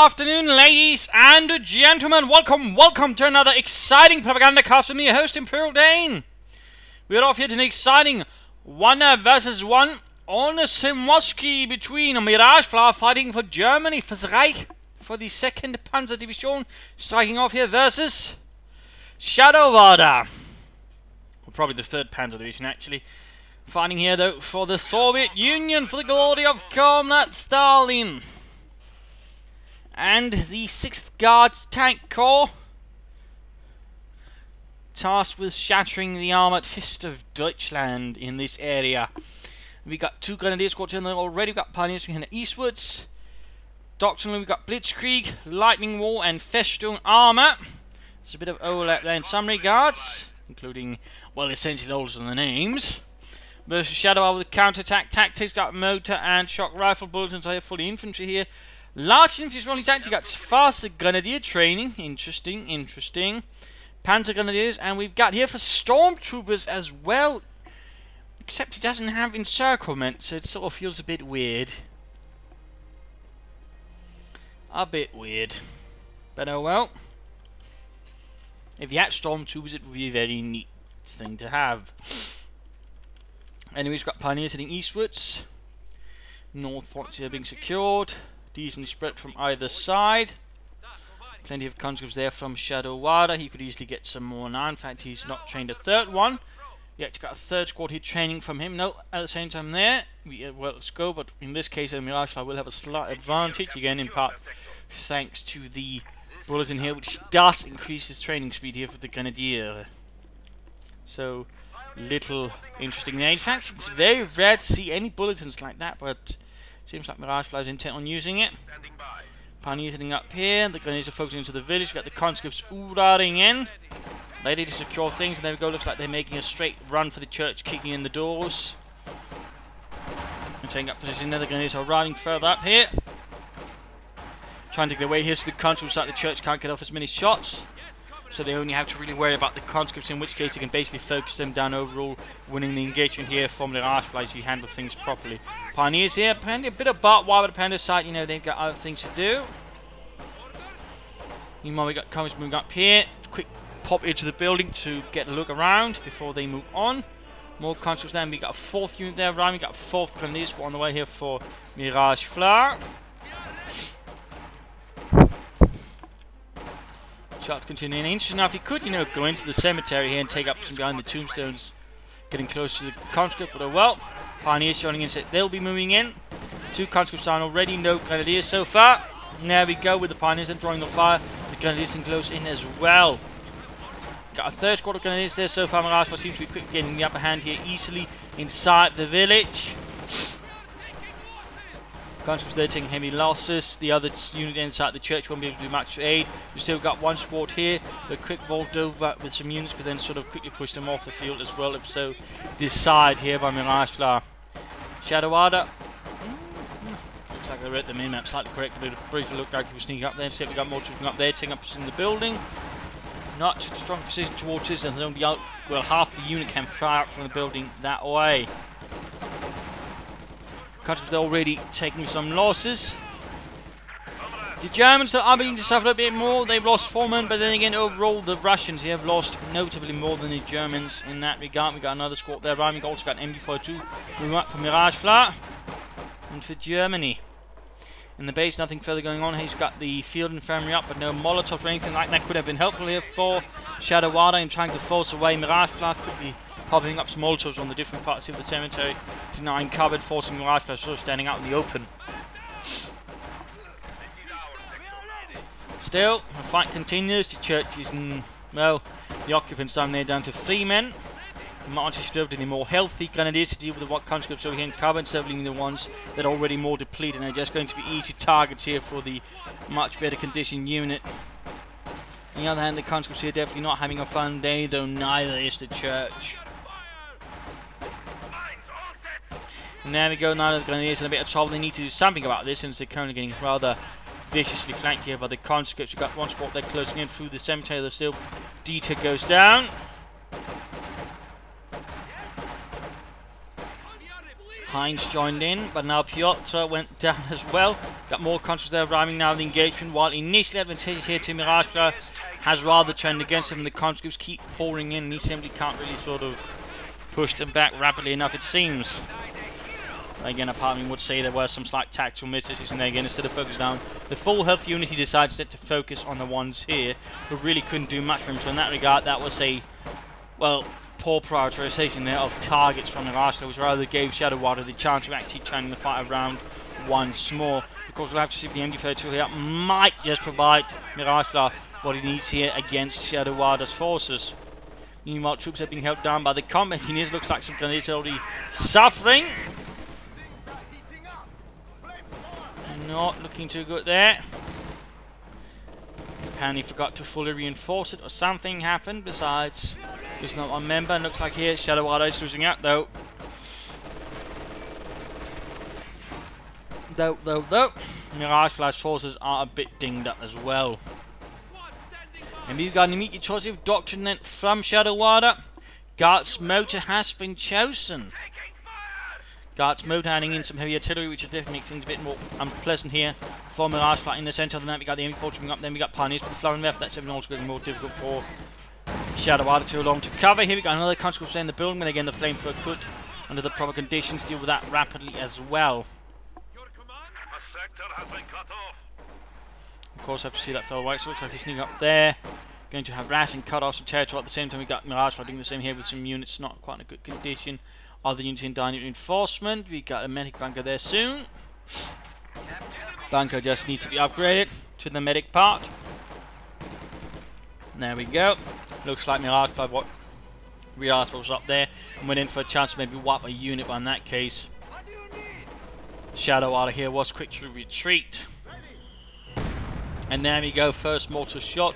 afternoon, ladies and gentlemen. Welcome to another exciting Propagandacast with me, your host, Imperial Dane. We're off here to an exciting 1 versus 1 on the Simoski between Miragefla fighting for Germany, for the Reich, for the 2nd Panzer Division, striking off here versus Shadowada. Well, probably the 3rd Panzer Division, actually. Fighting here, though, for the Soviet Union, for the glory of Comrade Stalin. And the 6th Guards Tank Corps, tasked with shattering the armoured fist of Deutschland in this area. We got 2 Grenadier squads in there already. We've got Pioneers from here eastwards. Doctrinally, we've got Blitzkrieg, Lightning Wall, and Festung armour. There's a bit of overlap there in some regards, including, well, essentially all of the names. Versus Shadowada with counter-attack tactics, got motor and shock rifle bulletins. I have fully infantry here. Large infantry rolling actually got faster grenadier training. Interesting. Panzer Grenadiers, and we've got here for Stormtroopers as well. Except it doesn't have encirclement, so it sort of feels a bit weird. But oh well. If you had Stormtroopers, it would be a very neat thing to have. Anyways, we've got Pioneers heading eastwards. North points here being secured. Decently spread from either side. Plenty of conscripts there from Shadowada. He could easily get some more now. In fact, he's not trained a 3rd one. Yet got a 3rd squad here training from him. No, at the same time there, well, let's go. But in this case, Miragefla will have a slight advantage again, in part thanks to the bulletin here, which does increase his training speed here for the Grenadier. So little interesting there. In fact, it's very rare to see any bulletins like that, but seems like Miragefla is intent on using it. Pioneers heading up here. The Grenadiers are focusing into the village. We've got the conscripts oodling in, ready to secure things. And there we go. Looks like they're making a straight run for the church, kicking in the doors. And taking up position there. The Grenadiers are riding further up here, trying to get away here so the conscripts at the church can't get off as many shots. So they only have to really worry about the conscripts, in which case they can basically focus them down overall, winning the engagement here from the Miragefla as you handle things properly. Pioneers here, a bit of barbed wire at the Pioneer side, you know, they've got other things to do. Meanwhile, we got conscripts moving up here. Quick pop into the building to get a look around before they move on. More conscripts there, and we got a 4th unit there arriving. We got a 4th Grenadier squad on the way here for Miragefla. Shots continuing. Interesting enough, you could, you know, go into the cemetery here and take up some behind the tombstones, getting close to the conscript, but oh well. Pioneers showing in, so they'll be moving in. 2 conscripts down already, no Grenadiers so far. And there we go with the Pioneers and drawing the fire. The Grenadiers can close in as well. Got a 3rd squad of Grenadiers there so far. Miragefla seems to be quick getting the upper hand here easily inside the village. Conscripts there taking heavy losses. The other unit inside the church won't be able to do much aid. We've still got 1 squad here. They quick vault over with some units, but then sort of quickly push them off the field as well. If so, this side here by Miragefla. Shadowada. Looks like I read the min-map slightly correct, but it briefly looked like he was sneaking up there. Instead, we got more troops up there, taking up in the building. Not such a strong position towards this, and only out, well, half the unit can fire up from the building that way. Conscripts already taking some losses. The Germans are beginning to suffer a bit more. They've lost 4 men, but then again, overall, the Russians have lost notably more than the Germans in that regard. We got another squad there arriving. Also got an MD-42 moving up for Miragefla and for Germany. In the base, nothing further going on. He's got the field infirmary up, but no Molotov or anything like that could have been helpful here for Shadowada in trying to force away Miragefla. Quickly popping up some Molotovs on the different parts of the cemetery, denying covered, forcing Miragefla sort of standing out in the open. Still, the fight continues. The church is, well, the occupants down there down to 3 men. The marchers still any more healthy Grenadiers to deal with the conscripts over here in cover, and several the ones that are already more depleted, and are just going to be easy targets here for the much better conditioned unit. On the other hand, the conscripts here definitely not having a fun day, though neither is the church. And there we go, now the Grenadiers in a bit of trouble. They need to do something about this, since they're currently getting rather viciously flanked here by the conscripts. We've got 1 squad there closing in through the cemetery. There's still Dieter goes down. Heinz joined in, but now Piotr went down as well. Got more countries there arriving now in the engagement, while initially advantageous here to Miragefla has rather turned against him. The conscripts keep pouring in, and he simply can't really sort of push them back rapidly enough, it seems. Again, a part of me would say there were some slight tactical misses in there. Again, instead of focusing on the full health unit, he decided to focus on the ones here who really couldn't do much for him. So in that regard, that was a, well, poor prioritization there of targets from Miragefla, which rather gave Shadowada the chance of actually turning the fight around once more. Of course, we'll have to see if the MD32 here might just provide Miragefla what he needs here against Shadowada's forces. Meanwhile, troops have been held down by the combat engineers. Looks like some grenadiers are already suffering. Not looking too good there. Apparently forgot to fully reinforce it, or something happened. Besides, there's not one member. And looks like here Shadowada is losing out though. Though. Miragefla's forces are a bit dinged up as well. And we've got an immediate choice of doctrine then from Shadowada. Guards motor has been chosen. Guards motor adding in some heavy artillery, which will definitely make things a bit more unpleasant here for Miragefla. In the centre of the map, we got the M4 coming up, then we got Pioneers, but flowing left. That's also getting more difficult for Shadowada too long to cover. Here we got another conscript in the building, and again the flamethrower could, under the proper conditions, deal with that rapidly as well. Your command? A sector has been cut off. Of course, I have to see that fellow white, so looks like he's sneaking up there. Going to have rationing cut off some territory at the same time. We got Miragefla doing the same here with some units not quite in a good condition. Other units in dynamic reinforcement. We got a medic bunker there soon. Bunker just needs to be upgraded to the medic part. There we go. Looks like Miragefla what was up there and went in for a chance to maybe wipe a unit, but in that case Shadowada here was quick to retreat. And there we go, first mortar shot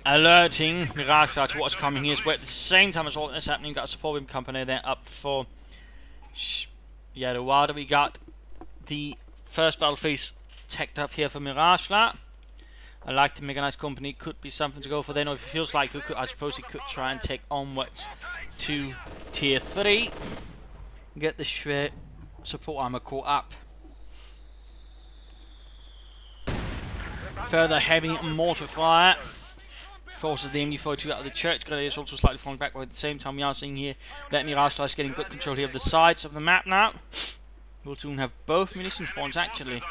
alerting Miragefla to what's coming here. So at the same time as all this happening, we've got a support wing company there up for Shadowada. We got the first battle phase teched up here for Miragefla. I like the mechanized company, could be something to go for then, or if it feels like it could, I suppose he could try and take onwards to tier 3. Get the support armor core up. Further heavy mortar fire forces the MD42 out of the church. Grenadiers also slightly falling back, but at the same time we are seeing here that Miragefla is getting good control here of the sides of the map now. We'll soon have both munition spawns actually,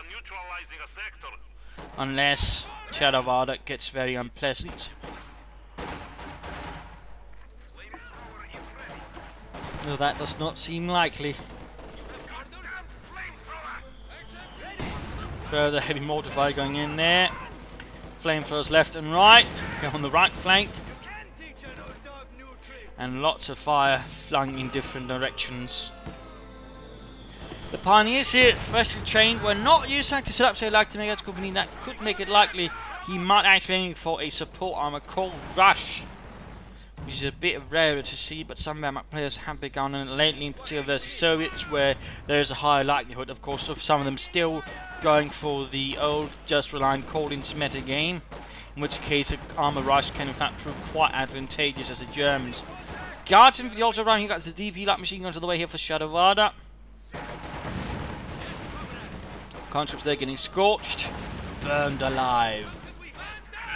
unless Shadowada gets very unpleasant. No, that does not seem likely. Further heavy mortar fire going in there. Flamethrowers left and right. Go on the right flank. And lots of fire flung in different directions. The Pioneers here, freshly trained, were not used to set up, so like to make that company that could make it likely he might actually aim for a support armor called Rush, which is a bit rarer to see, but some map players have begun on it lately, in particular versus Soviets, where there is a higher likelihood, of course, of some of them still going for the old just relying Collins meta game, in which case an armor rush can in fact prove quite advantageous as the Germans. Guards infantry also running, got the DP light machine guns on the way here for Shadowada. Conscripts there getting scorched, burned alive.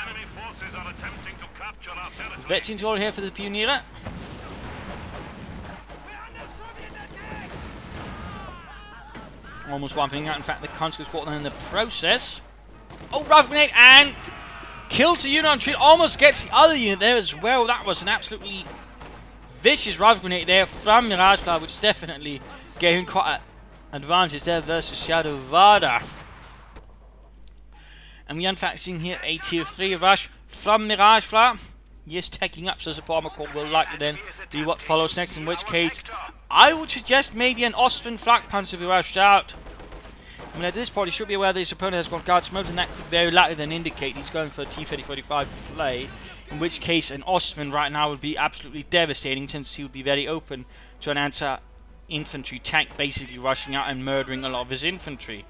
Enemy forces are attempting to capture our territory. Veterans all here for the Pioneer. Almost wiping out, in fact, the conscripts caught them in the process. Oh, rifle grenade, and kills the unit on tree, almost gets the other unit there as well. That was an absolutely vicious rifle grenade there from Miragefla, which definitely gave him quite an advantage there versus Shadowada. And we are in fact seeing here a tier 3 rush from Miragefla. Yes, taking up, so the support armor core will likely then be what follows next, in which case I would suggest maybe an Austrian flak punch to be rushed out. I mean, at this point he should be aware that his opponent has got guard smoke, and that could very likely then indicate he's going for a T-3045 play, in which case an Austrian right now would be absolutely devastating, since he would be very open to an anti-infantry tank basically rushing out and murdering a lot of his infantry.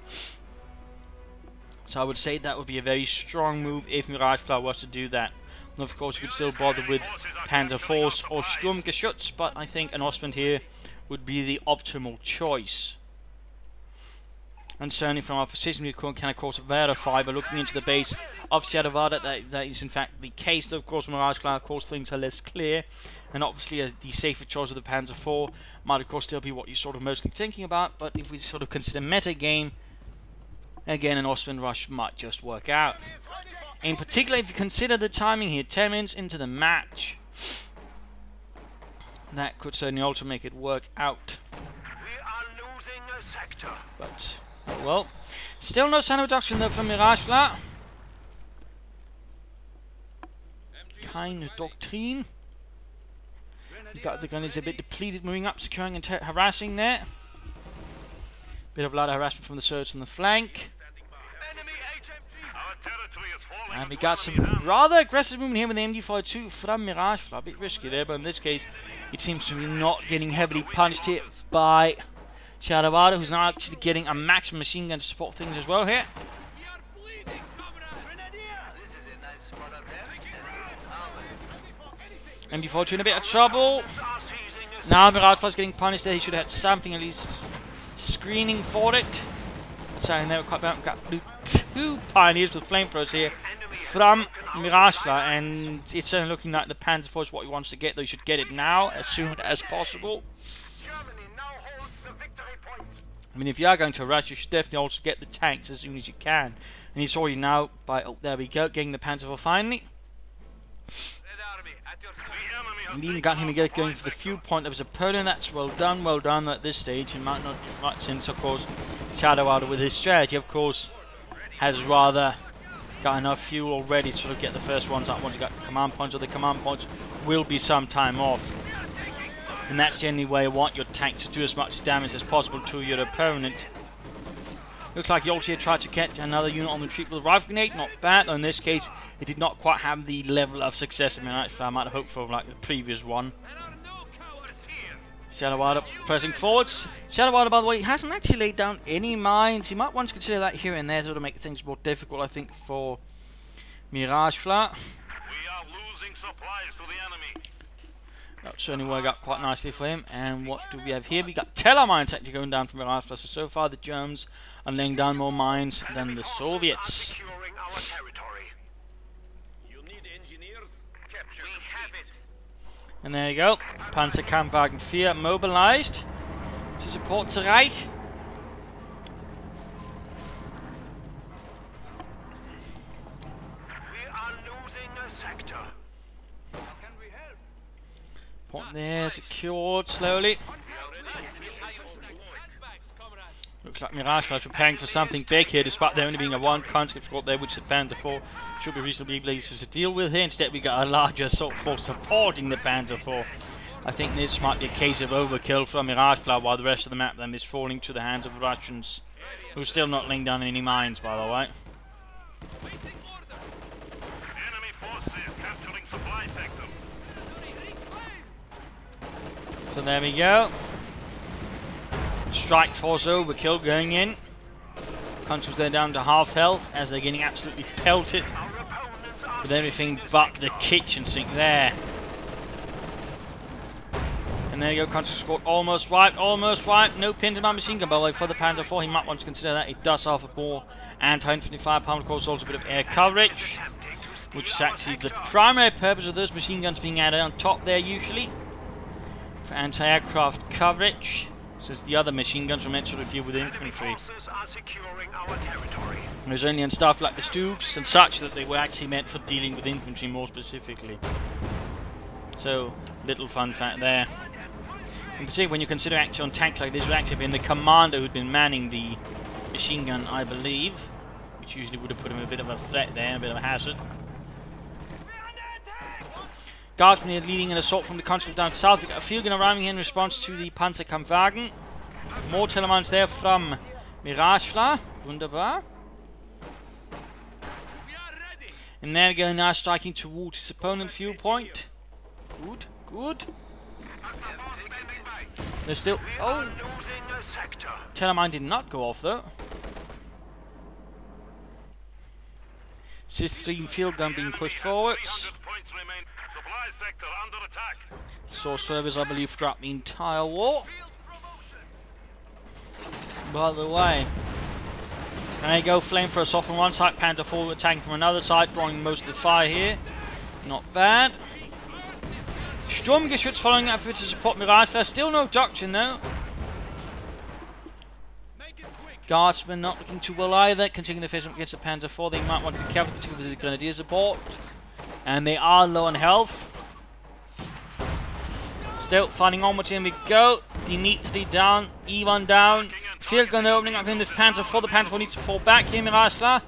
So I would say that would be a very strong move if Miragefla was to do that. And of course, you could still bother with Panzer Force or Sturmgeschütz, but I think an Austrian here would be the optimal choice. And certainly from our position we can of course verify by looking into the base of Shadowada that is in fact the case. Though of course Miragefla, of course things are less clear, and obviously the safer choice of the Panzer IV might of course still be what you're sort of mostly thinking about, but if we sort of consider meta game, again an Austrian rush might just work out. In particular if you consider the timing here, 10 minutes into the match, that could certainly also make it work out. We are losing a sector. But well, still no sign of reduction though from Miragefla. Keine Doctrine. You got the gun is a bit depleted, moving up, securing and harassing there. Bit of lighter harassment from the Serbs on the flank. Our territory is falling. And we got some rather aggressive movement here with the MG42 from Miragefla. A bit risky there, but in this case it seems to be not getting heavily punched here by Shadowada, who's now actually getting a maximum machine gun to support things as well here. MG42 in a bit of trouble. Now Miragefla's getting punished there. He should have had something at least screening for it. So they were quite bad. We've got 2 pioneers with flamethrowers here from Miragefla, and it's certainly looking like the Panzer IV is what he wants to get, though he should get it now as soon as possible. I mean, if you are going to rush, you should definitely also get the tanks as soon as you can. And he's already now, oh, there we go, getting the Panzer IV finally. And even got him again going for the fuel point of his opponent. That's well done at this stage. It might not do much since, of course, Shadowada with his strategy, of course, has rather got enough fuel already to sort of get the first ones up. Once you got the command points, or the command points will be some time off. And that's generally where you want your tanks to do as much damage as possible to your opponent. Looks like he also here tried to catch another unit on the retreat with a rifle grenade. Not bad. In this case, it did not quite have the level of success I might have hoped for, like the previous one. Shadowada pressing forwards. Shadowada, by the way, hasn't actually laid down any mines. He might want to consider that here and there to make things more difficult, I think, for Miragefla. We are losing supplies to the enemy. That certainly worked out quite nicely for him. And what do we have here? We got Teller-mines actually going down from Miragefla. So far the Germans are laying down more mines than the Soviets. And there you go. Panzerkampfwagen 4 mobilized to support the Reich. We are losing a sector. Point there, secured slowly. Looks like Miragefla is preparing for something big here, despite there only being a 1 conscript squad there, which the Panzer IV should be reasonably able to deal with here. Instead, we got a larger sort of force supporting the Panzer IV. I think this might be a case of overkill from Miragefla, while the rest of the map then is falling to the hands of the Russians, who are still not laying down any mines, by the way. Enemy forces capturing supply sector. So there we go. Strike force overkill going in. Countries there down to half health as they're getting absolutely pelted with everything but the kitchen sink there. And there you go, country squad almost wiped, no pins in my machine gun, by the way, for the Panzer IV. He might want to consider that. It does offer more anti-infantry firepower, of course, also a bit of air coverage, which is actually the primary purpose of those machine guns being added on top there usually, for anti-aircraft coverage. Since the other machine guns were meant to deal with infantry. It was only on stuff like the Stooks and such that they were actually meant for dealing with infantry more specifically. So, little fun fact there. In particular, when you consider actually on tanks like this, it would actually have been the commander who'd been manning the machine gun, I believe, which usually would have put him a bit of a threat there, a bit of a hazard. Guardsmen leading an assault from the conscript down south. We've got a field gun arriving here in response to the Panzerkampfwagen. More Teller-mines there from Miragefla. Wunderbar. And there we go, now striking towards his opponent fuel point. Good, good. There's still... Oh! Teller-mine did not go off though. Cis-3 field gun being pushed forwards. Source servers, I believe, throughout the entire war. by the way. And there you go, flamethrowers off on one side, Panther 4 attacking from another side, drawing most of the fire here. Not bad. Sturmgeschütz following up with to support Miragefla. Still no doctrine though. Guardsmen not looking too well either. Continuing the face up against the Panther 4. They might want to be careful with the Grenadiers aboard. And they are low on health. Still fighting onwards, here we go. Dimitri down, Ivan down. Field gun opening up in this Panther 4. The Panther 4 needs to fall back here, Miragefla.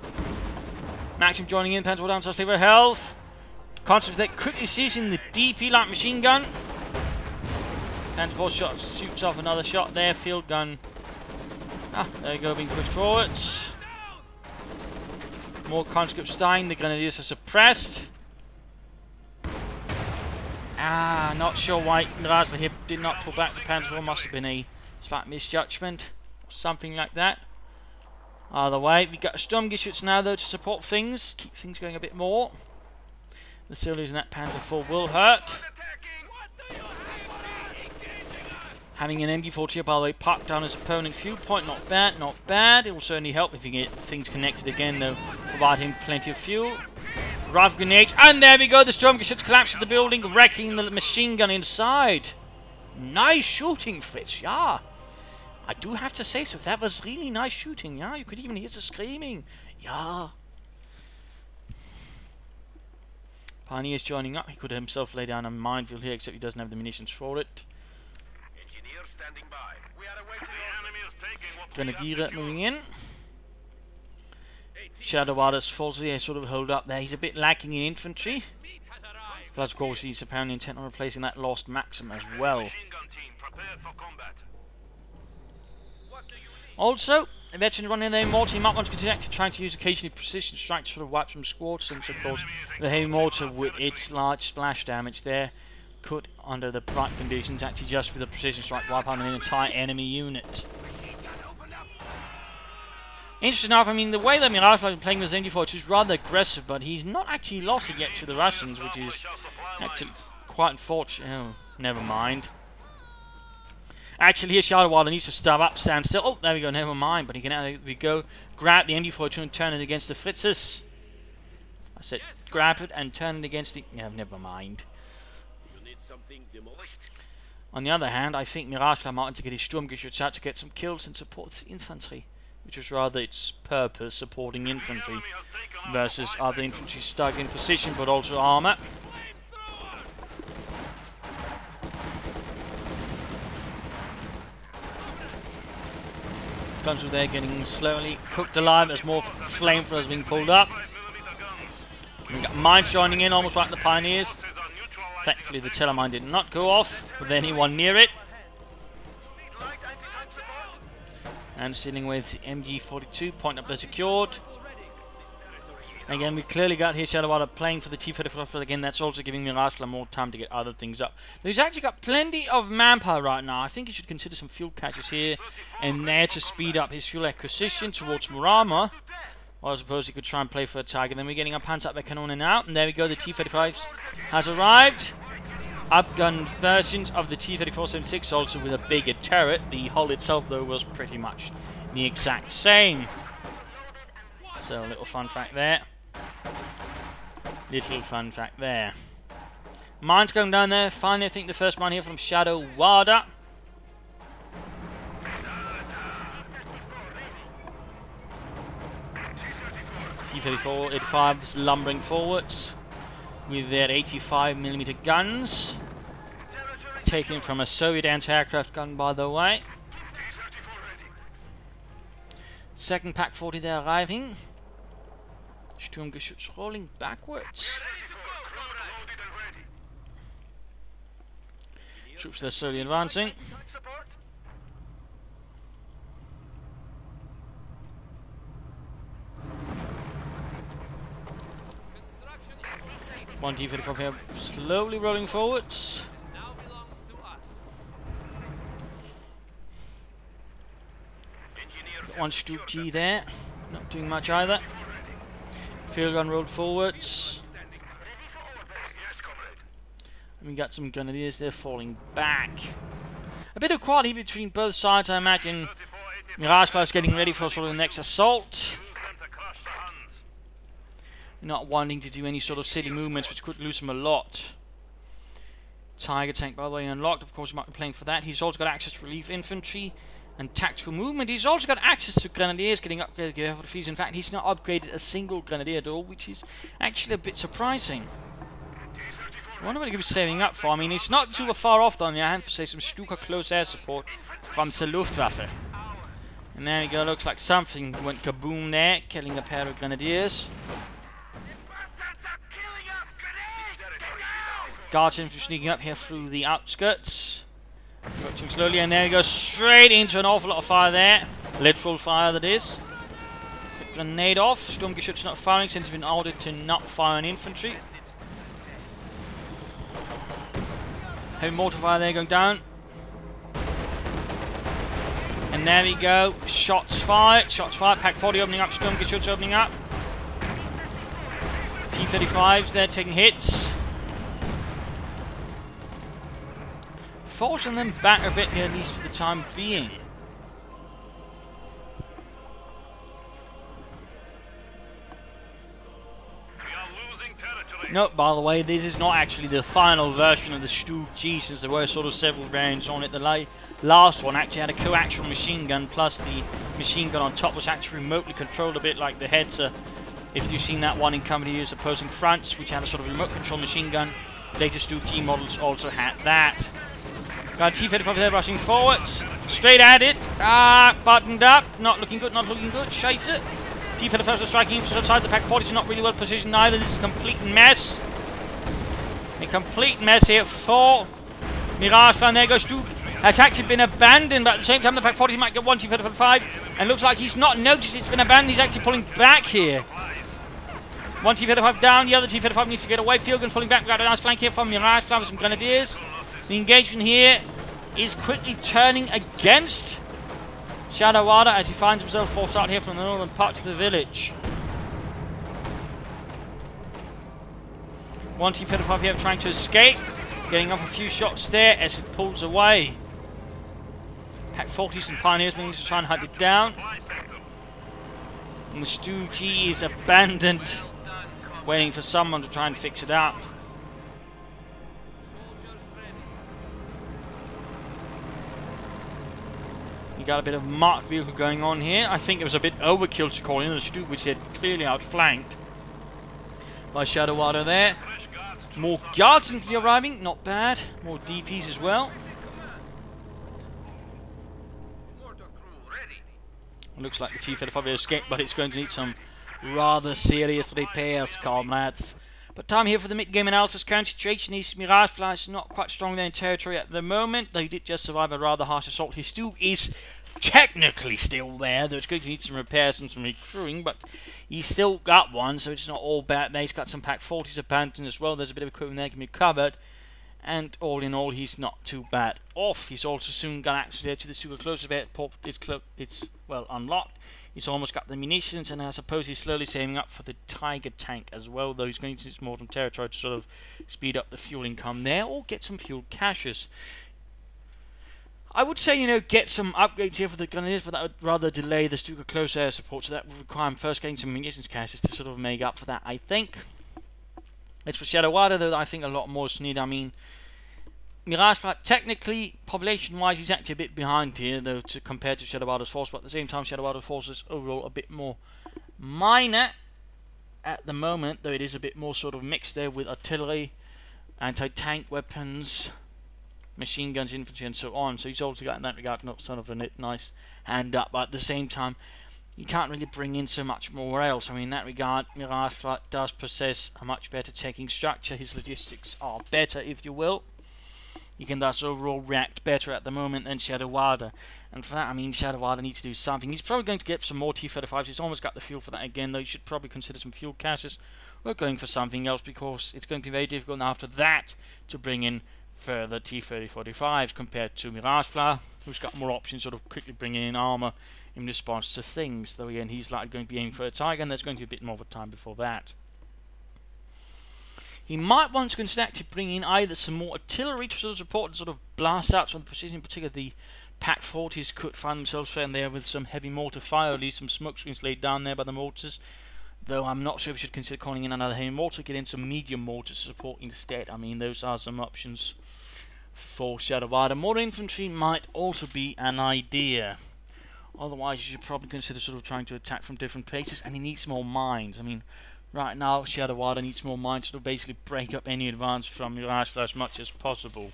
Maxim joining in, Panther 4 down to sliver health. Concept that quickly seizing the DP light machine gun. Panther 4 shoots off another shot there, field gun. There you go, being pushed forwards. More conscripts dying, the Grenadiers are suppressed. Not sure why Miragefla here did not pull back the Panther 4. Must have been a slight misjudgment. Something like that. Either way, we got Sturmgeschütz now though to support things, keep things going a bit more. The still losing that Panther 4 will hurt. Having an MG40 here, by the way, parked down his opponent fuel point, not bad, not bad. It will certainly help if you get things connected again though, provide him plenty of fuel. Rifle grenades, and there we go, the Sturmgeschütz collapses the building, wrecking the machine gun inside. Nice shooting, Fritz, yeah. I do have to say so, that was really nice shooting, yeah? You could even hear the screaming, yeah. Pioneer's joining up, he could himself lay down a minefield here, except he doesn't have the munitions for it. Engineer standing by. We are awaiting the enemy is taking what Grenadier moving in. Shadowada's forces here sort of hold up there, he's a bit lacking in infantry. But of course he's apparently intent on replacing that lost Maxim as well. machine gun team prepared for combat. Also, a veteran running their mortar, he might want to continue trying to use occasionally precision strike to sort of wipe some squads, since of course the heavy mortar with its large splash damage there could, under the right conditions, actually just with a precision strike wipe out an entire enemy unit. Interesting enough, I mean, the way that Miragefla is playing with his MG4 is rather aggressive, but he's not actually lost it yet to the Russians, which is actually quite unfortunate. Oh, never mind. Actually, here Shadowada needs to stand still. Oh, there we go, never mind. But he can, there we go, grab the MG4 and turn it against the Fritzes. I said, grab it and turn it against the... Yeah, never mind. On the other hand, I think Miragefla might want to get his Sturmgeschütz out to get some kills and support the infantry, which was rather its purpose, supporting infantry, versus other infantry stuck in position, but also armor. Guns are there getting slowly cooked alive as more flamethrowers being pulled up. We got mines joining in, almost like the Pioneers. Thankfully the Telemine did not go off with anyone near it. And dealing with the MG42, point up there secured. Again, we clearly got here Shadowada playing for the T-34, but again, that's also giving Miragefla more time to get other things up. He's actually got plenty of manpower right now. I think he should consider some fuel catches here and there to speed up his fuel acquisition towards Murama. Or I suppose he could try and play for a target. Then we're getting our pants up their cannon and out. And there we go, the T-35 has arrived. Upgun versions of the T-34-76, also with a bigger turret. The hull itself, though, was pretty much the exact same. So, a little fun fact there. Little fun fact there. Mines going down there. Finally, I think the first mine here from Shadowada. T-34, 85s lumbering forwards with their 85mm guns. Taken from a Soviet anti-aircraft gun, by the way. Second Pack 40 there arriving. Sturmgeschütz rolling backwards. Troops there slowly advancing. One T-35 here slowly rolling forwards. One Stup G there, not doing much either. Field gun rolled forwards. And we got some Grenadiers there falling back. A bit of quality between both sides, I imagine. Miragefla is getting ready for sort of the next assault. Use them to crush the Huns. Not wanting to do any sort of silly movements which could lose him a lot. Tiger tank, by the way, unlocked. Of course, he might be playing for that. He's also got access to relief infantry and tactical movement. He's also got access to grenadiers getting upgraded for the fees. In fact, he's not upgraded a single grenadier at all, which is actually a bit surprising. I wonder what he could be saving up for. I mean, it's not too far off, though, on the other hand, for, say, some Stuka close air support from the Luftwaffe. And there we go, looks like something went kaboom there, killing a pair of grenadiers. Guards infantry sneaking up here through the outskirts. Approaching slowly, and there he goes straight into an awful lot of fire there. Literal fire, that is. Quick grenade off. Sturmgeschütz not firing since he's been ordered to not fire on infantry. Heavy mortar fire there going down. And there we go. Shots fired. Shots fired. Pack 40 opening up. Sturmgeschütz opening up. T-35s there taking hits. Forcing them back a bit here, at least for the time being. We are losing territory. No, by the way, this is not actually the final version of the Stu G, since there were sort of several variants on it. The last one actually had a coaxial machine gun, plus the machine gun on top was actually remotely controlled, a bit like the Hetzer. If you've seen that one in company years opposing France, which had a sort of remote control machine gun, later Stu G models also had that. Got T-35 there rushing forwards. Straight at it. Buttoned up. Not looking good, not looking good. Shite it. T-35 are striking from outside. The Pack 40s are not really well positioned either. This is a complete mess. A complete mess here for Miragefla. And there goes Duke. Has actually been abandoned, but at the same time the Pack 40 might get one T-35. And looks like he's not noticed it's been abandoned. He's actually pulling back here. One T-35 down. The other T-35 needs to get away. Field gun pulling back. Got a nice flank here from Miragefla with some grenadiers. The engagement here is quickly turning against Shadowada as he finds himself forced out here from the northern part of the village. One T-35 here trying to escape, getting off a few shots there as it pulls away. Pack 40s and Pioneers means to try and hunt it down. And the Stu G is abandoned, waiting for someone to try and fix it up. Got a bit of marked vehicle going on here. I think it was a bit overkill to call in the Stu, which had clearly outflanked by Shadowada there. More guards infantry arriving, not bad. More DPs as well. Looks like the T-35 escaped, but it's going to need some rather serious repairs, comrades. But time here for the mid-game analysis. Current situation is Miragefla is not quite strong there in territory at the moment, though he did just survive a rather harsh assault. He still is technically still there, though it's going to need some repairs and some recruiting, but he's still got one, so it's not all bad there. He's got some Pack 40s abandoned as well. There's a bit of equipment there can be covered, and all in all, he's not too bad off. He's also soon got access there to the super closest airport. It's well unlocked. He's almost got the munitions, and I suppose he's slowly saving up for the Tiger tank as well, though he's going to use more from territory to sort of speed up the fuel income there, or get some fuel caches. I would say, you know, get some upgrades here for the Grenadiers, but that would rather delay the Stuka close air support, so that would require him first getting some munitions caches to sort of make up for that, I think. As for Shadowada, though, I think a lot more is needed. I mean, Miragefla, technically, population-wise, he's actually a bit behind here, though, compared to Shadowada's force, but at the same time, Shadowada's force is overall a bit more minor at the moment, though it is a bit more sort of mixed there with artillery, anti-tank weapons, machine guns, infantry, and so on. So he's also got, in that regard, not sort of a nice hand up, but at the same time, you can't really bring in so much more else. I mean, in that regard, Miragefla does possess a much better taking structure. His logistics are better, if you will. You can thus overall react better at the moment than Shadowada. And for that, I mean, Shadowada needs to do something. He's probably going to get some more T-35s. He's almost got the fuel for that again, though. You should probably consider some fuel caches. We're going for something else, because it's going to be very difficult after that to bring in further T-30-45s compared to Miragefla, who's got more options, sort of quickly bringing in armor in response to things. Though again, he's likely going to be aiming for a Tiger, and there's going to be a bit more of a time before that. He might want to consider actually bring in either some more artillery to sort of support and sort of blast out some precision, in particular the Pack 40s could find themselves found there with some heavy mortar fire, or at least some smoke screens laid down there by the mortars. Though I'm not sure if we should consider calling in another heavy mortar, get in some medium mortars to support instead. I mean, those are some options for Shadowada. More infantry might also be an idea. Otherwise, you should probably consider sort of trying to attack from different places, and he needs more mines. I mean, right now, Shadowada needs more mines to basically break up any advance from Miragefla as much as possible.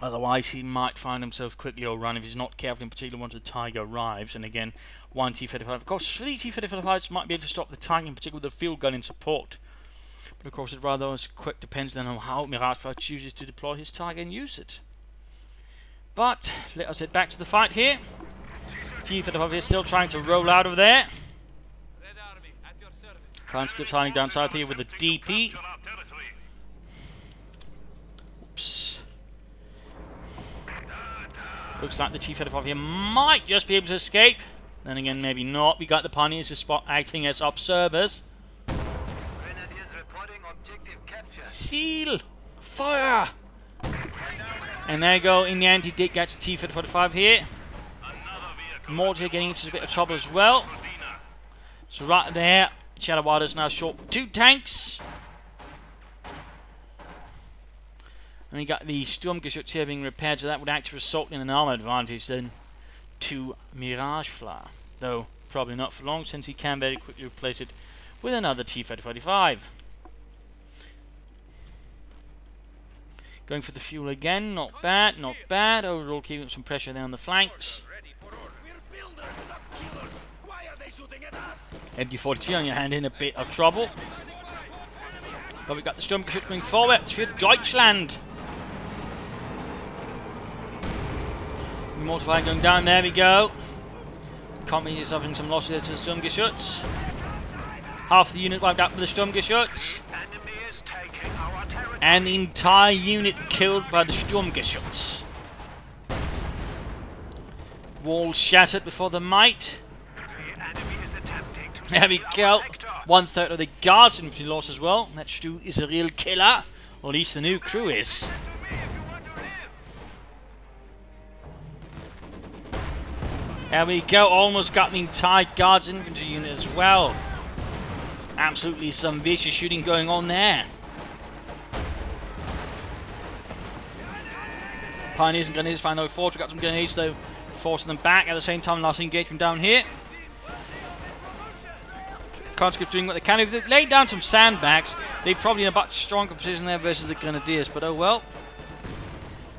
Otherwise, he might find himself quickly overrun if he's not careful, in particular once the Tiger arrives. And again, one T-35. Of course, 3 T-35s might be able to stop the Tiger, in particular with the field gun in support. But of course, it rather quick depends then on how Miragefla chooses to deploy his Tiger and use it. But let us head back to the fight here. T-35 is still trying to roll out of there. Conscripts hiding down south here with the DP. Oops. Looks like the T-35 here might just be able to escape. Then again, maybe not. We got the Pioneers to spot acting as observers. Seal! Fire! And there you go. In the end, he did get the T-45 here. Mortar getting into a bit of trouble as well. So right there, Shadowada now short 2 tanks. And we got the Sturmgeschütz here being repaired, so that would actually result in an armor advantage then to Miragefla. Though probably not for long, since he can very quickly replace it with another T-35. Going for the fuel again, not bad, not bad. Overall keeping up some pressure there on the flanks. MD-42 on your hand in a bit of trouble. But we got the Sturmgeschütz going forward for Deutschland. Mortar fire going down, there we go. Company is suffering some losses to the Sturmgeschütz. Half the unit wiped out with the Sturmgeschütz. And the entire unit killed by the Sturmgeschütz. Walls shattered before the might. There we go. 1/3 of the guards infantry lost as well. That Stu is a real killer. Or at least the new crew is. There we go, almost got the entire Guards infantry unit as well. Absolutely some vicious shooting going on there. Pioneers and Grenadiers find their way forward. We got some Grenadiers though, forcing them back. At the same time, last engagement down here. Conscripts doing what they can. If they laid down some sandbags, they're probably in a much stronger position there versus the Grenadiers, but oh well.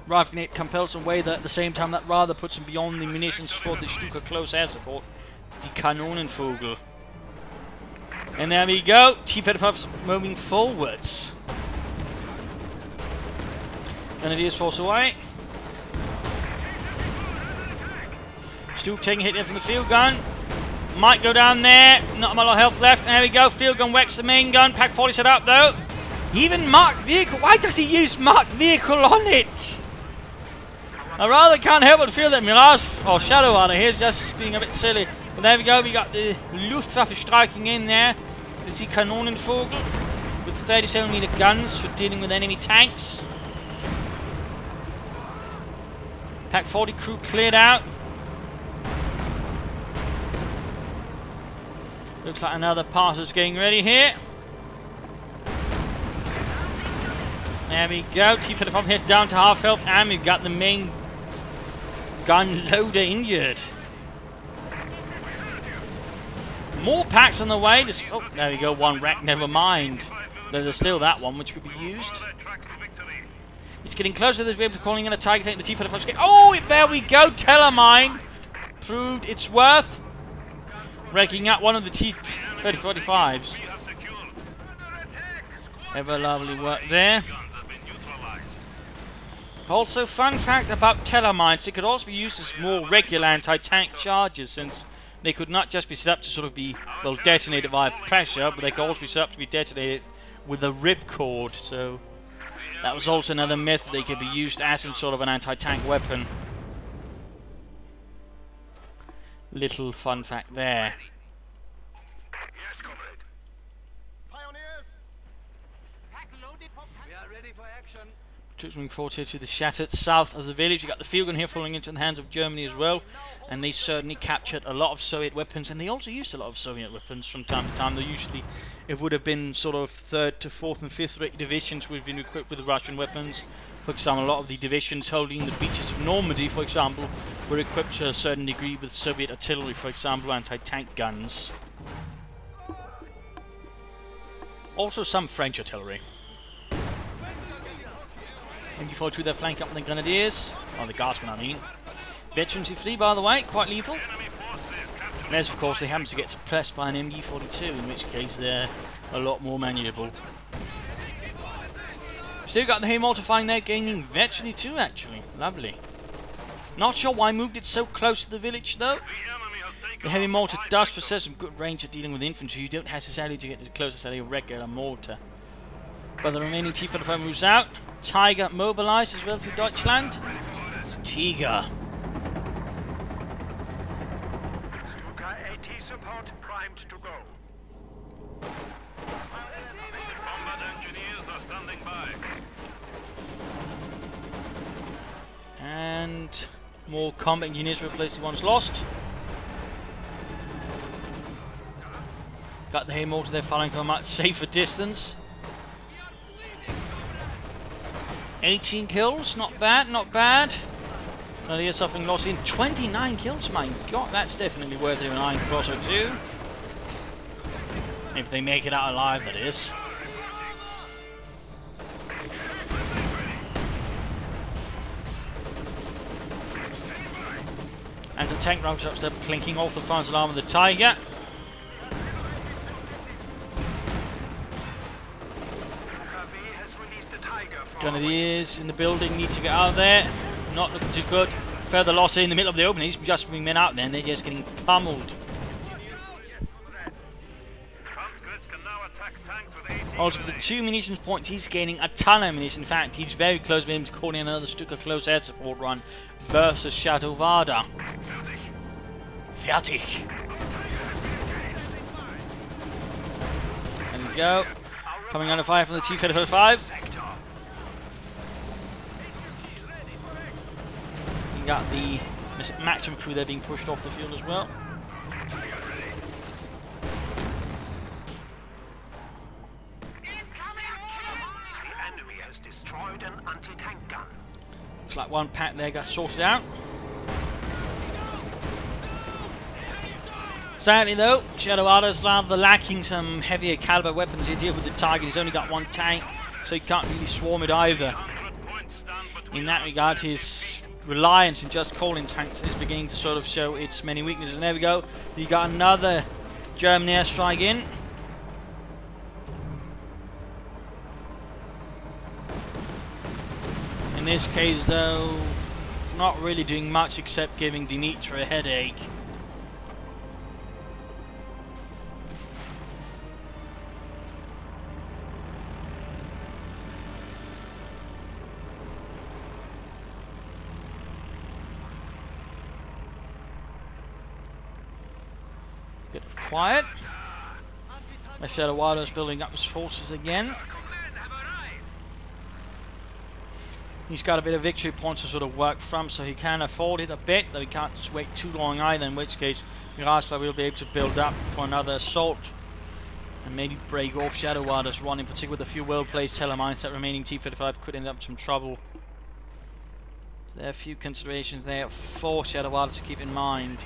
Rifle grenade compels some way that at the same time that rather puts them beyond the munitions for the Stuka close air support, the Kanonenvogel. And there we go, T-35's moving forwards. Grenadiers force away. Stu taking a hit in from the field gun. Might go down there, not a lot of health left. There we go, field gun wrecks the main gun. Pack 40 set up though. Even marked vehicle, why does he use marked vehicle on it? I rather can't help but feel that Mirage or Shadowada here is just being a bit silly. But there we go, we got the Luftwaffe striking in there. This is the Kanonenvogel with 37mm guns for dealing with enemy tanks. Pack 40 crew cleared out. Looks like another passer's getting ready here. There we go, T-35 here down to half health, and we've got the main gun loader injured. More packs on the way. Oh, there we go, one wreck, never mind. There's still that one which could be used. It's getting closer to be able to calling in a Tiger tank. The T-35. Oh, there we go, Telemine. Proved its worth. Wrecking out one of the T-35s. Ever lovely work there. Also, fun fact about Telemines, they could also be used as more regular anti-tank charges, since they could not just be set up to sort of be, well, detonated via pressure, but they could also be set up to be detonated with a ripcord, so that was also another method they could be used as in sort of an anti-tank weapon. Little fun fact there. Yes, comrade. Pioneers! Pack loaded for we are ready for action. Troops moving forward here to the shattered south of the village. You got the field gun here falling into the hands of Germany as well, and they certainly captured a lot of Soviet weapons, and they also used a lot of Soviet weapons from time to time. Though usually it would have been sort of 3rd to 4th and 5th rate divisions would have been equipped with Russian weapons. For example, a lot of the divisions holding the beaches of Normandy, for example, were equipped to a certain degree with Soviet artillery, for example, anti-tank guns. Also some French artillery. MG42 their flank up with the Grenadiers, or the Guardsmen I mean. Veterans E3 by the way, quite lethal. Unless of course they happen to get suppressed by an MG42, in which case they're a lot more manageable. Still got the Haymalter firing there, gaining Veteran E2 actually, lovely. Not sure why I moved it so close to the village though. The heavy mortar does possess some good range at dealing with infantry. You don't necessarily to get as close as a regular mortar. But the remaining T-45 moves out. Tiger mobilized as well for Deutschland. Tiger. Stuka AT support primed to go. Combat engineers are standing by. And more combat engineers to replace the ones lost. Got the Haymalter there firing from a much safer distance. 18 kills, not bad, not bad. Now here's something lost in 29 kills, my god, that's definitely worth it in Iron Cross or 2. If they make it out alive, that is. Anti-tank rounds up there, clinking off the front alarm of the Tiger. Grenadiers in the building need to get out there. Not looking too good. Further loss in the middle of the opening. He's just been men out there and they're just getting pummeled. Also for the 2 munitions points, he's gaining a ton of ammunition. In fact, he's very close to him to calling another Stuka close air support run versus Shadowada. Fertig. There we go. Coming under fire from the T-35. You got the Maxim crew there being pushed off the field as well. The enemy has destroyed an anti-tank gun. Looks like one pack there got sorted out. Sadly though, Shadowada's rather lacking some heavier caliber weapons to deal with the target. He's only got one tank, so he can't really swarm it either. In that regard, his reliance in just calling tanks is beginning to sort of show its many weaknesses. And there we go. You got another German airstrike in. In this case though, not really doing much except giving Dimitri a headache. Bit of quiet. Shadowada is building up his forces again. He's got a bit of victory points to sort of work from, so he can afford it a bit, though he can't just wait too long either, in which case Miragefla will be able to build up for another assault and maybe break off Shadowada's run, in particular with a few well-placed telemines. That remaining T-35 could end up in some trouble. So there are a few considerations there for Shadowada to keep in mind.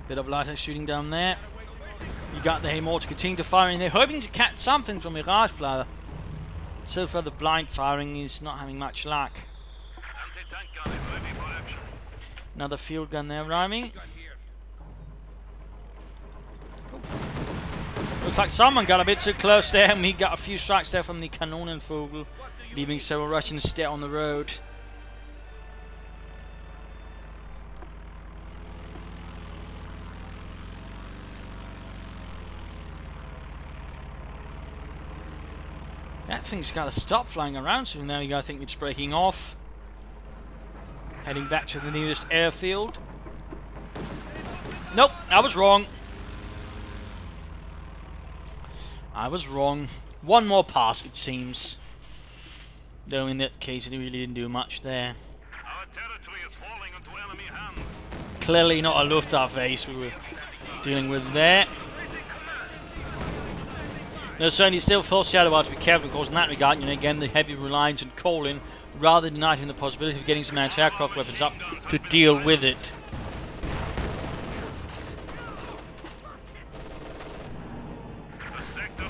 Bit of lighter shooting down there. You got the Haymalter continue to fire in there, hoping to catch something from Miragefla. So far the blind firing is not having much luck. Another field gun there arriving. Looks like someone got a bit too close there, and we got a few strikes there from the Kanonenvogel, leaving several Russians still on the road. That thing's got to stop flying around soon. There we go, I think it's breaking off. Heading back to the nearest airfield. Nope, I was wrong. I was wrong. One more pass, it seems. Though in that case, it really didn't do much there. Our territory is falling into enemy hands. Clearly not a Luftwaffe base we were dealing with there. There's certainly still forced Shadowada to be careful, of course, in that regard. You know, again, the heavy reliance on coaling, rather than denying the possibility of getting some anti-aircraft weapons up to deal with it.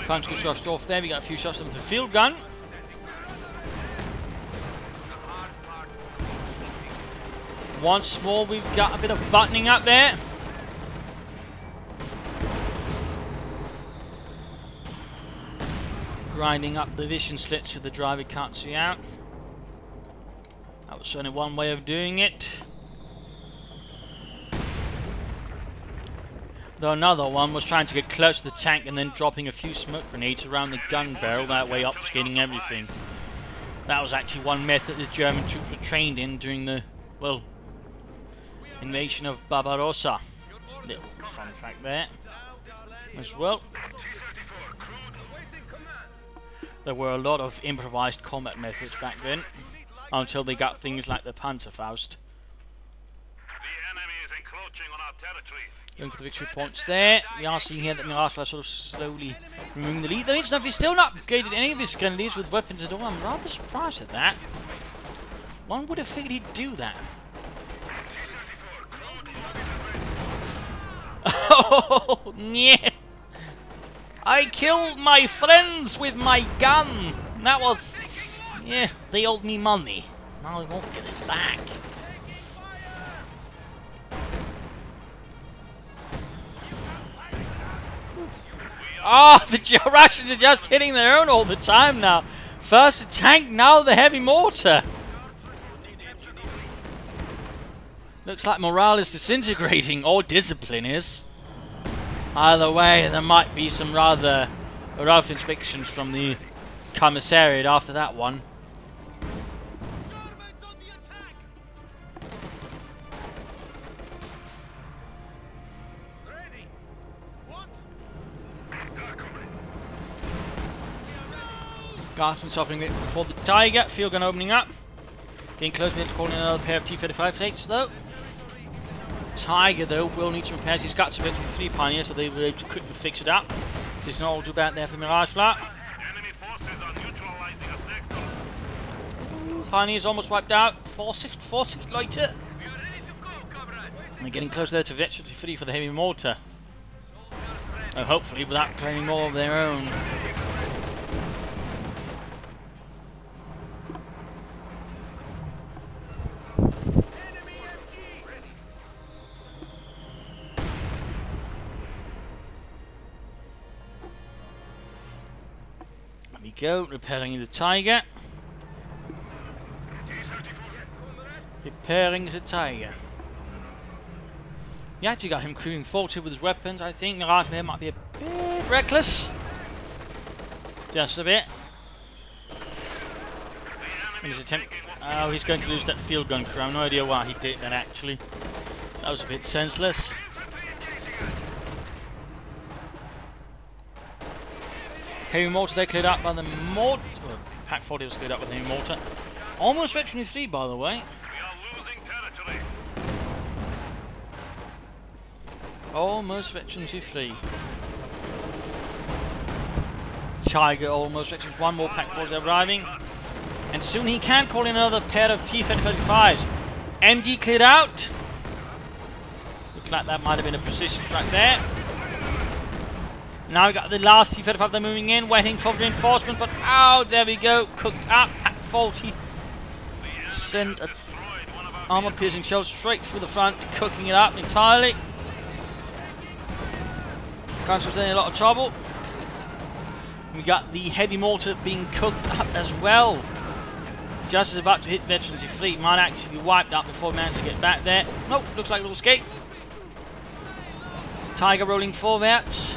Can't get shots off there. We got a few shots from the field gun. Once more, we've got a bit of buttoning up there. Grinding up the vision slits so the driver can't see out. That was certainly one way of doing it. Though another one was trying to get close to the tank and then dropping a few smoke grenades around the gun barrel, that way obfuscating everything. That was actually one method the German troops were trained in during the, well, invasion of Barbarossa. Little fun fact there as well. There were a lot of improvised combat methods back then, until they got things like the Panzerfaust. The enemy is encroaching on our territory. Going for the victory points there. We are seeing here that Miragefla sort of slowly removing the lead. Though it's not, he's still not upgraded any of his grenadiers with weapons at all. I'm rather surprised at that. One would have figured he'd do that. Oh, yeah. I killed my friends with my gun. That was, yeah, they owed me money. Now I won't get it back. Oh, the Russians are just hitting their own all the time now. First the tank, now the heavy mortar. Looks like morale is disintegrating, or discipline is. Either way, there might be some rather rough inspections from the commissariat after that one. Gasping softening it before the Tiger. Field gun opening up. Getting close to calling another pair of T-35 plates though. Tiger though will need some repairs. He's got some with 3 Pioneers, so they were able to quickly fix it up. There's not all too bad there for Miragefla. Enemy forces are neutralizing a sector. Pioneers almost wiped out. 4-6 later. And they're getting close there to Vet 53 for the heavy mortar. Hopefully without claiming more of their own. Go, repairing the Tiger. Repairing the Tiger. You actually got him crewing faulty with his weapons. I think Miragefla might be a bit reckless. Just a bit. In his attempt. Oh, he's going to lose that field gun crew. I have no idea why he did that actually. That was a bit senseless. Heavy mortar there cleared up by the mortar. Well, Pack 40 was cleared up with heavy mortar. Almost Vet 23 by the way. We are losing territory. Almost Vet 23. Tiger almost Vet 23. One more Pack 40 arriving. And soon he can call in another pair of T-35s. MD cleared out. Looks like that might have been a precision strike there. Now we got the last T-35 they're moving in, waiting for reinforcement, but oh, there we go, cooked up at 40. Send an armor-piercing shell straight through the front, cooking it up entirely. Country's in a lot of trouble. We got the heavy mortar being cooked up as well. Just as about to hit Veterans' fleet, might actually be wiped out before we manage to get back there. Nope, looks like a little escape. Tiger rolling forwards.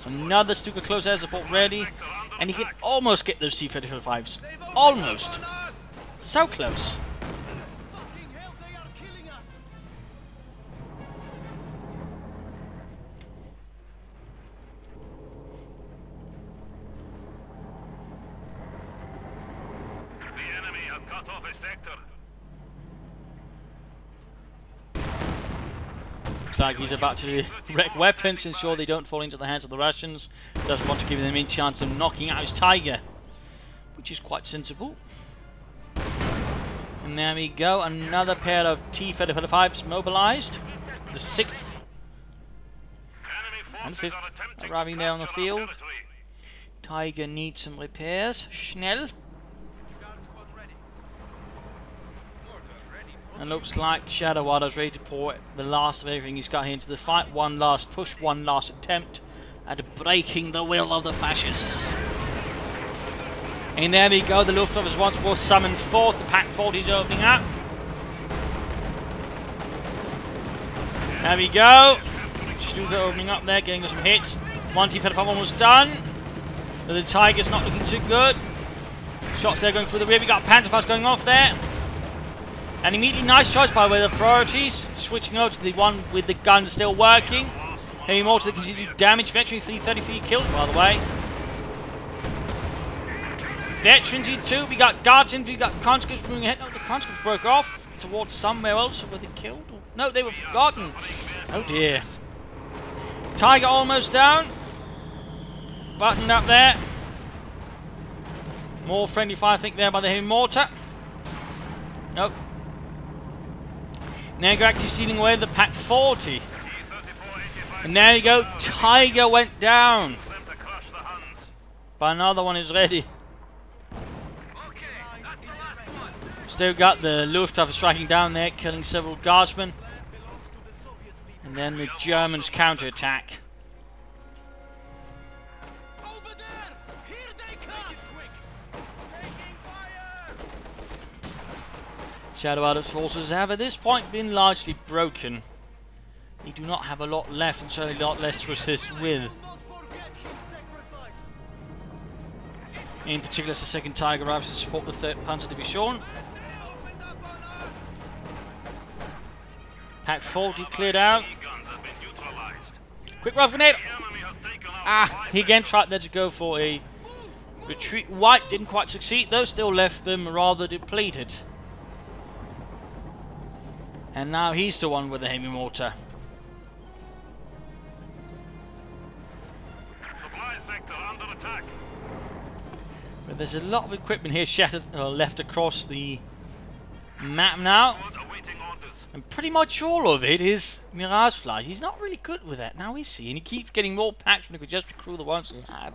Another Stuka close air support ready, and he can almost get those T-35s. Almost. so close. Fucking hell, they are killing us! The enemy has cut off a sector. Looks like he's about to wreck weapons, ensure they don't fall into the hands of the Russians. Doesn't want to give them any chance of knocking out his Tiger, which is quite sensible. And there we go, another pair of T-35s mobilized. The 6th and 5th arriving there on the field. Tiger needs some repairs. Schnell. And looks like Shadowada's ready to pour the last of everything he's got here into the fight. One last push, one last attempt at breaking the will of the fascists. And there we go, the Luftwaffe is once more summoned forth. The Pack 40 is opening up. There we go. Stuka opening up there, getting some hits. One T-35 almost done. But the Tiger's not looking too good. Shots there going through the rear. We got Panzerfaust going off there. And immediately, nice choice by the way, the priorities. Switching over to the one with the gun still working. Heavy mortar that continued damage. Veteran 333 killed, by the way. Veterans in 2, we got Guardians, we got conscripts moving ahead. No, the conscripts broke off towards somewhere else. Were they killed? Or? No, they were forgotten. Oh dear. Tiger almost down. Buttoned up there. More friendly fire, I think, there by the heavy mortar. Nope. Now you're actually stealing away the Pack 40. And there you go, Tiger went down. But another one is ready. Still got the Luftwaffe striking down there, killing several guardsmen. And then the Germans counterattack. Over there! Here they come! Taking fire! Shadowada's forces have at this point been largely broken. They do not have a lot left, and certainly a lot less to assist with. Not forget his sacrifice! In particular, as the 2nd Tiger arrives to support the 3rd Panzer Division. Pack 40 cleared out. Quick rough grenade! Ah, he again tried there to go for a retreat. White didn't quite succeed, though, still left them rather depleted. And now he's the one with the heavy mortar. Supply sector under attack. But there's a lot of equipment here shattered or left across the map now. Awaiting orders. And pretty much all of it is Miragefla. He's not really good with that now, is he? And he keeps getting more packs when he could just recruit the ones he had.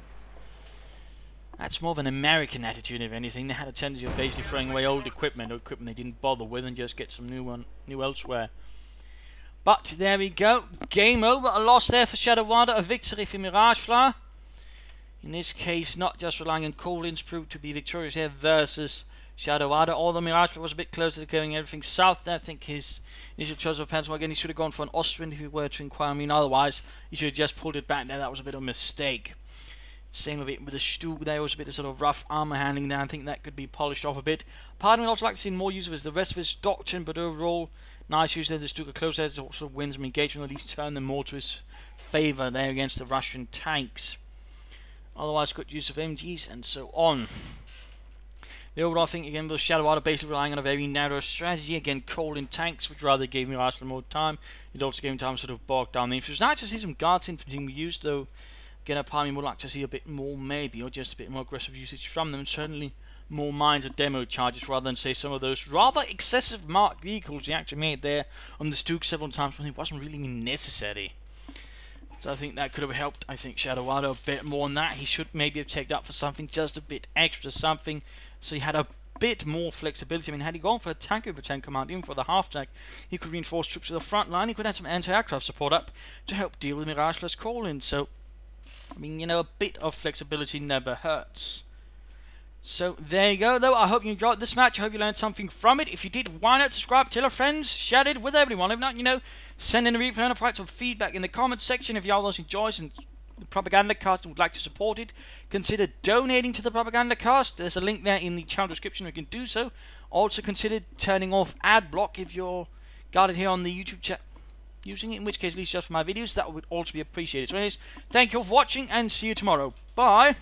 That's more of an American attitude, if anything. They had a tendency of basically throwing away old equipment, or equipment they didn't bother with, and just get some new elsewhere. But there we go. Game over. A loss there for Shadowada. A victory for Miragefla. In this case, not just relying on Collins proved to be victorious here versus Shadowada. Although Miragefla was a bit closer to going everything south there. I think his initial choice of Panzer again, he should have gone for an Austrian if he were to inquire. I mean, otherwise, he should have just pulled it back there. That was a bit of a mistake. Same with it with the Stug, there was a bit of sort of rough armour handling there. I think that could be polished off a bit. Part of me would also like to see more use of the rest of his doctrine, but overall, nice use there. The Stug close there to sort of win some engagement, at least turn them more to his favour there against the Russian tanks. Otherwise, good use of MGs and so on. The overall thing again was Shadowada basically relying on a very narrow strategy. Again, coal in tanks, which rather gave Miragefla more time. It also gave him time to sort of bog down the infantry. It was nice to see some guards infantry being used, though. Again, a part of me would like to see a bit more, maybe, or just a bit more aggressive usage from them. And certainly more mines or demo charges rather than, say, some of those rather excessive marked vehicles he actually made there on the Stug several times when it wasn't really necessary. So I think that could have helped, I think, Shadowada a bit more on that. He should maybe have checked up for something just a bit extra, something, so he had a bit more flexibility. I mean, had he gone for a tank over tank command, even for the half tank, he could reinforce troops to the front line. He could have some anti-aircraft support up to help deal with Miragefla's call-in. So, I mean, you know, a bit of flexibility never hurts. So, there you go, though. I hope you enjoyed this match. I hope you learned something from it. If you did, why not subscribe, tell your friends, share it with everyone. If not, you know, send in a replay and provide some feedback in the comments section. If you all enjoys and the Propagandacast and would like to support it, consider donating to the Propagandacast. There's a link there in the channel description where you can do so. Also consider turning off ad block if you're guarded here on the YouTube chat using it, in which case at least just for my videos, that would also be appreciated. So anyways, thank you all for watching and see you tomorrow. Bye!